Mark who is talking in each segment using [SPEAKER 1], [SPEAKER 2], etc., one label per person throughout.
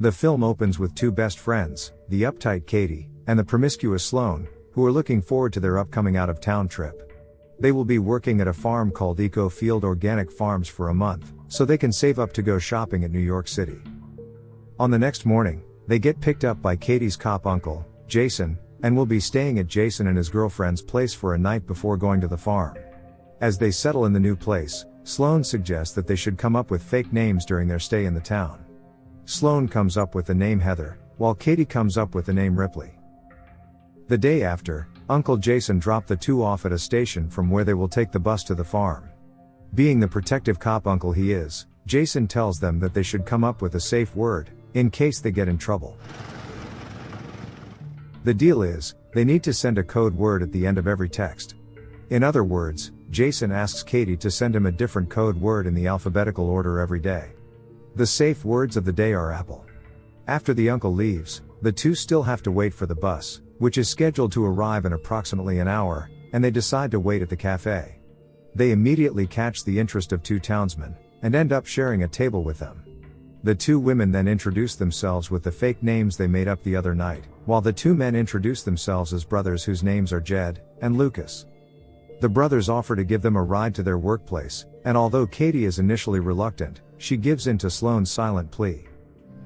[SPEAKER 1] The film opens with two best friends, the uptight Katie, and the promiscuous Sloane, who are looking forward to their upcoming out-of-town trip. They will be working at a farm called Eco Field Organic Farms for a month, so they can save up to go shopping at New York City. On the next morning, they get picked up by Katie's cop uncle, Jason, and will be staying at Jason and his girlfriend's place for a night before going to the farm. As they settle in the new place, Sloane suggests that they should come up with fake names during their stay in the town. Sloane comes up with the name Heather, while Katie comes up with the name Ripley. The day after, Uncle Jason dropped the two off at a station from where they will take the bus to the farm. Being the protective cop uncle he is, Jason tells them that they should come up with a safe word, in case they get in trouble. The deal is, they need to send a code word at the end of every text. In other words, Jason asks Katie to send him a different code word in the alphabetical order every day. The safe words of the day are apple. After the uncle leaves, the two still have to wait for the bus, which is scheduled to arrive in approximately an hour, and they decide to wait at the cafe. They immediately catch the interest of two townsmen, and end up sharing a table with them. The two women then introduce themselves with the fake names they made up the other night, while the two men introduce themselves as brothers whose names are Jed and Lucas. The brothers offer to give them a ride to their workplace, and although Katie is initially reluctant, she gives in to Sloane's silent plea.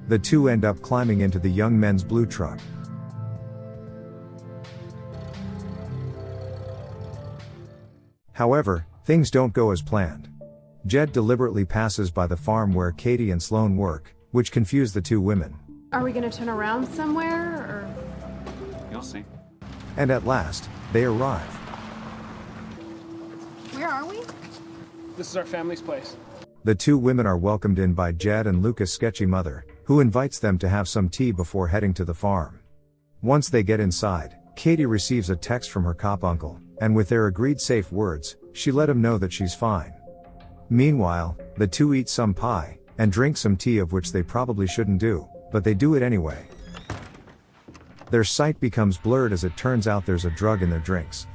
[SPEAKER 1] The two end up climbing into the young men's blue truck. However, things don't go as planned. Jed deliberately passes by the farm where Katie and Sloane work, which confuse the two women.
[SPEAKER 2] Are we gonna turn around somewhere, or?
[SPEAKER 3] You'll see.
[SPEAKER 1] And at last, they arrive.
[SPEAKER 2] Where are we?
[SPEAKER 3] This is our family's place.
[SPEAKER 1] The two women are welcomed in by Jed and Lucas' sketchy mother, who invites them to have some tea before heading to the farm. Once they get inside, Katie receives a text from her cop uncle, and with their agreed safe words, she let him know that she's fine. Meanwhile, the two eat some pie, and drink some tea, of which they probably shouldn't do, but they do it anyway. Their sight becomes blurred as it turns out there's a drug in their drinks.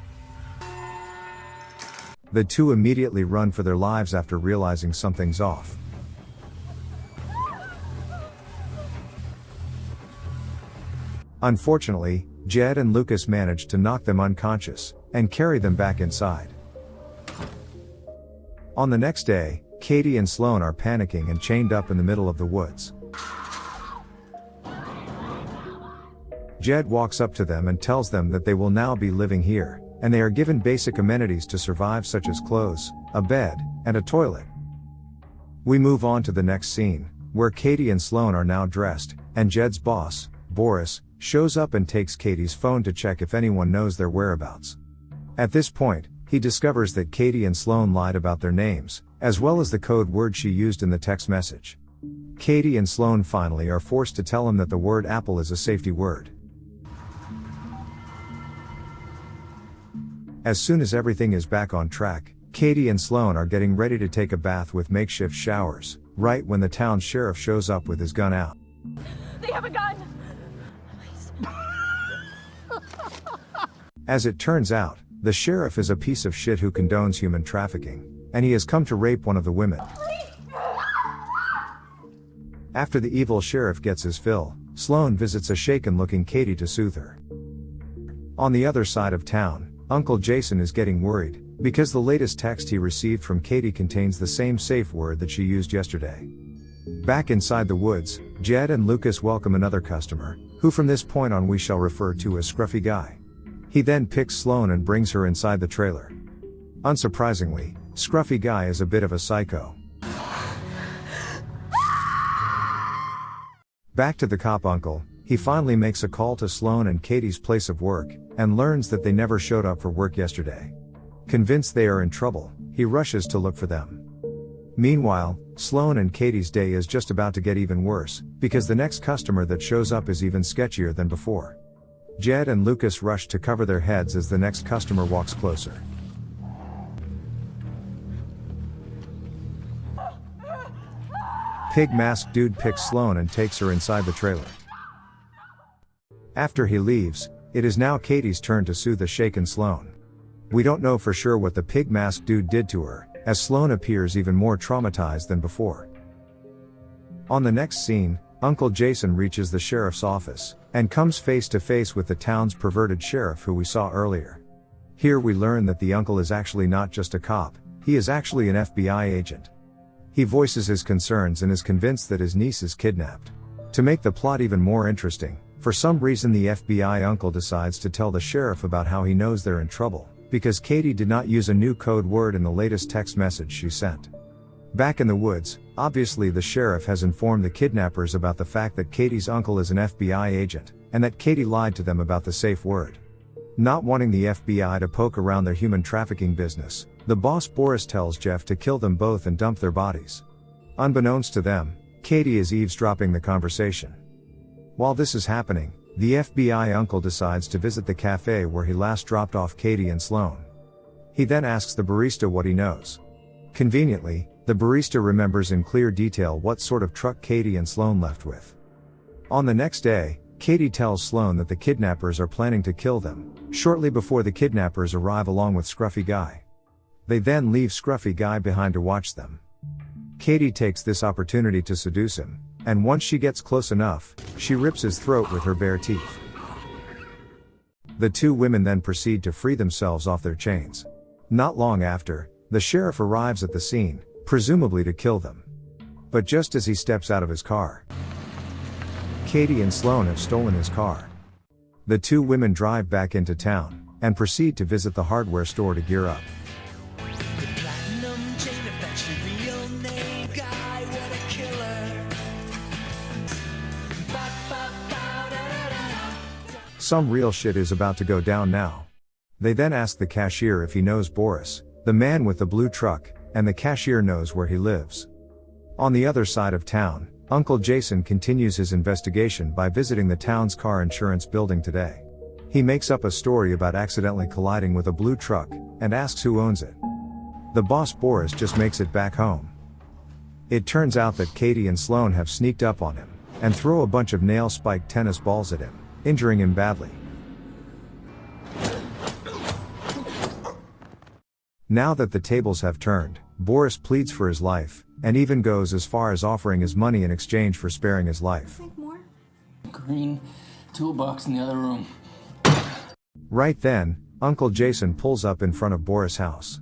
[SPEAKER 1] The two immediately run for their lives after realizing something's off. Unfortunately, Jed and Lucas manage to knock them unconscious, and carry them back inside. On the next day, Katie and Sloane are panicking and chained up in the middle of the woods. Jed walks up to them and tells them that they will now be living here, and they are given basic amenities to survive, such as clothes, a bed, and a toilet. We move on to the next scene, where Katie and Sloane are now dressed, and Jed's boss, Boris, shows up and takes Katie's phone to check if anyone knows their whereabouts. At this point, he discovers that Katie and Sloane lied about their names, as well as the code word she used in the text message. Katie and Sloane finally are forced to tell him that the word apple is a safety word. As soon as everything is back on track, Katie and Sloane are getting ready to take a bath with makeshift showers, right when the town sheriff shows up with his gun out.
[SPEAKER 2] They have a gun!
[SPEAKER 1] As it turns out, the sheriff is a piece of shit who condones human trafficking, and he has come to rape one of the women. After the evil sheriff gets his fill, Sloane visits a shaken-looking Katie to soothe her. On the other side of town, Uncle Jason is getting worried, because the latest text he received from Katie contains the same safe word that she used yesterday. Back inside the woods, Jed and Lucas welcome another customer, who from this point on we shall refer to as Scruffy Guy. He then picks Sloane and brings her inside the trailer. Unsurprisingly, Scruffy Guy is a bit of a psycho. Back to the cop uncle, he finally makes a call to Sloane and Katie's place of work, and learns that they never showed up for work yesterday. Convinced they are in trouble, he rushes to look for them. Meanwhile, Sloane and Katie's day is just about to get even worse, because the next customer that shows up is even sketchier than before. Jed and Lucas rush to cover their heads as the next customer walks closer. Pig-masked dude picks Sloane and takes her inside the trailer. After he leaves, it is now Katie's turn to soothe the shaken Sloane. We don't know for sure what the pig-masked dude did to her, as Sloane appears even more traumatized than before. On the next scene, Uncle Jason reaches the sheriff's office, and comes face to face with the town's perverted sheriff who we saw earlier. Here we learn that the uncle is actually not just a cop, he is actually an FBI agent. He voices his concerns and is convinced that his niece is kidnapped. To make the plot even more interesting, for some reason the FBI uncle decides to tell the sheriff about how he knows they're in trouble, because Katie did not use a new code word in the latest text message she sent. Back in the woods, obviously the sheriff has informed the kidnappers about the fact that Katie's uncle is an FBI agent, and that Katie lied to them about the safe word. Not wanting the FBI to poke around their human trafficking business, the boss Boris tells Jeff to kill them both and dump their bodies. Unbeknownst to them, Katie is eavesdropping the conversation. While this is happening, the FBI uncle decides to visit the cafe where he last dropped off Katie and Sloane. He then asks the barista what he knows. Conveniently, the barista remembers in clear detail what sort of truck Katie and Sloane left with. On the next day, Katie tells Sloane that the kidnappers are planning to kill them, shortly before the kidnappers arrive along with Scruffy Guy. They then leave Scruffy Guy behind to watch them. Katie takes this opportunity to seduce him, and once she gets close enough, she rips his throat with her bare teeth. The two women then proceed to free themselves off their chains. Not long after, the sheriff arrives at the scene, presumably to kill them. But just as he steps out of his car, Katie and Sloane have stolen his car. The two women drive back into town, and proceed to visit the hardware store to gear up. Some real shit is about to go down now. They then ask the cashier if he knows Boris, the man with the blue truck, and the cashier knows where he lives. On the other side of town, Uncle Jason continues his investigation by visiting the town's car insurance building today. He makes up a story about accidentally colliding with a blue truck, and asks who owns it. The boss Boris just makes it back home. It turns out that Katie and Sloane have sneaked up on him, and throw a bunch of nail-spiked tennis balls at him, injuring him badly. Now that the tables have turned, Boris pleads for his life, and even goes as far as offering his money in exchange for sparing his life.
[SPEAKER 4] Think more? Green toolbox in the other room.
[SPEAKER 1] Right then, Uncle Jason pulls up in front of Boris' house.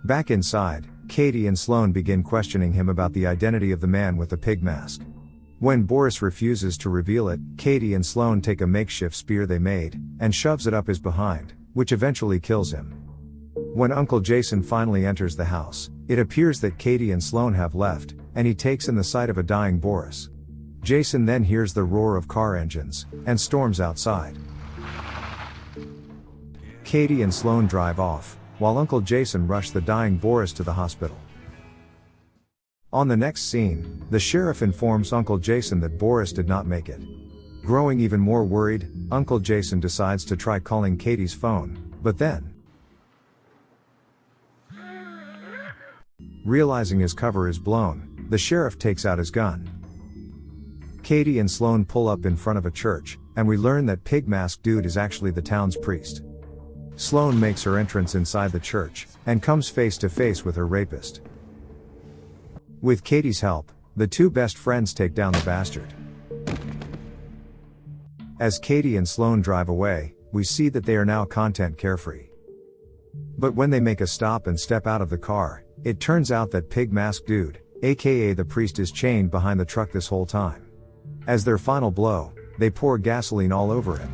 [SPEAKER 1] Back inside, Katie and Sloane begin questioning him about the identity of the man with the pig mask. When Boris refuses to reveal it, Katie and Sloane take a makeshift spear they made, and shoves it up his behind, which eventually kills him. When Uncle Jason finally enters the house, it appears that Katie and Sloane have left, and he takes in the sight of a dying Boris. Jason then hears the roar of car engines, and storms outside. Katie and Sloane drive off, while Uncle Jason rushes the dying Boris to the hospital. On the next scene, the sheriff informs Uncle Jason that Boris did not make it. Growing even more worried, Uncle Jason decides to try calling Katie's phone, but then, realizing his cover is blown, the sheriff takes out his gun. Katie and Sloane pull up in front of a church, and we learn that Pig Mask Dude is actually the town's priest. Sloane makes her entrance inside the church, and comes face to face with her rapist. With Katie's help, the two best friends take down the bastard. As Katie and Sloane drive away, we see that they are now content carefree. But when they make a stop and step out of the car, it turns out that Pig Mask Dude, aka the priest, is chained behind the truck this whole time. As their final blow, they pour gasoline all over him,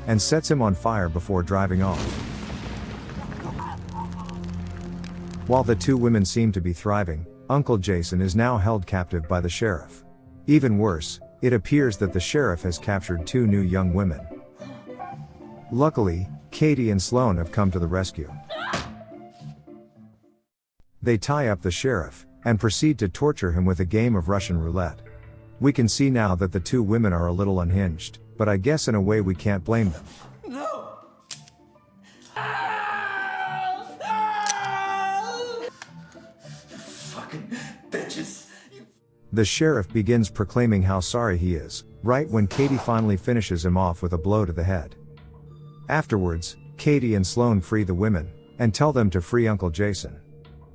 [SPEAKER 1] and sets him on fire before driving off. While the two women seem to be thriving, Uncle Jason is now held captive by the sheriff. Even worse, it appears that the sheriff has captured two new young women. Luckily, Katie and Sloane have come to the rescue. They tie up the sheriff, and proceed to torture him with a game of Russian roulette. We can see now that the two women are a little unhinged, but I guess in a way we can't blame them.
[SPEAKER 4] No! Fucking bitches.
[SPEAKER 1] The sheriff begins proclaiming how sorry he is, right when Katie finally finishes him off with a blow to the head. Afterwards, Katie and Sloane free the women, and tell them to free Uncle Jason.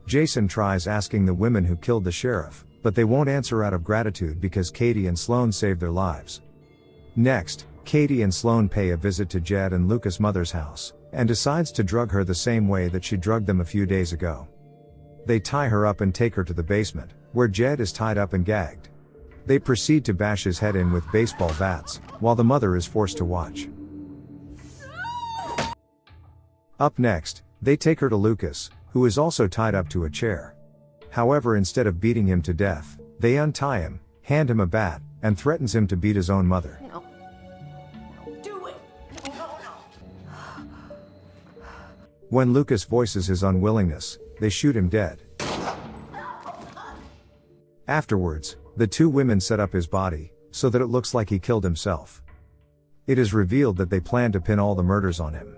[SPEAKER 1] Jason tries asking the women who killed the sheriff, but they won't answer out of gratitude because Katie and Sloane saved their lives. Next, Katie and Sloane pay a visit to Jed and Lucas' mother's house, and decides to drug her the same way that she drugged them a few days ago. They tie her up and take her to the basement, where Jed is tied up and gagged. They proceed to bash his head in with baseball bats, while the mother is forced to watch. Up next, they take her to Lucas, who is also tied up to a chair. However, instead of beating him to death, they untie him, hand him a bat, and threatens him to beat his own mother.
[SPEAKER 4] No. Do it. No.
[SPEAKER 1] When Lucas voices his unwillingness, they shoot him dead. Afterwards, the two women set up his body, so that it looks like he killed himself. It is revealed that they plan to pin all the murders on him.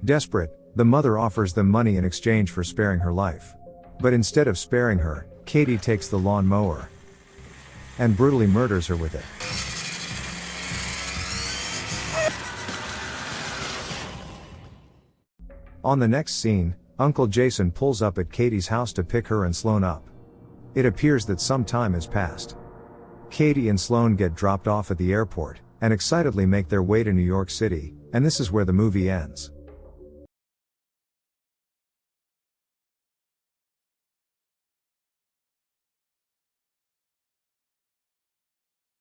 [SPEAKER 1] Desperate, the mother offers them money in exchange for sparing her life. But instead of sparing her, Katie takes the lawn mower and brutally murders her with it. On the next scene, Uncle Jason pulls up at Katie's house to pick her and Sloane up. It appears that some time has passed. Katie and Sloane get dropped off at the airport, and excitedly make their way to New York City, and this is where the movie ends.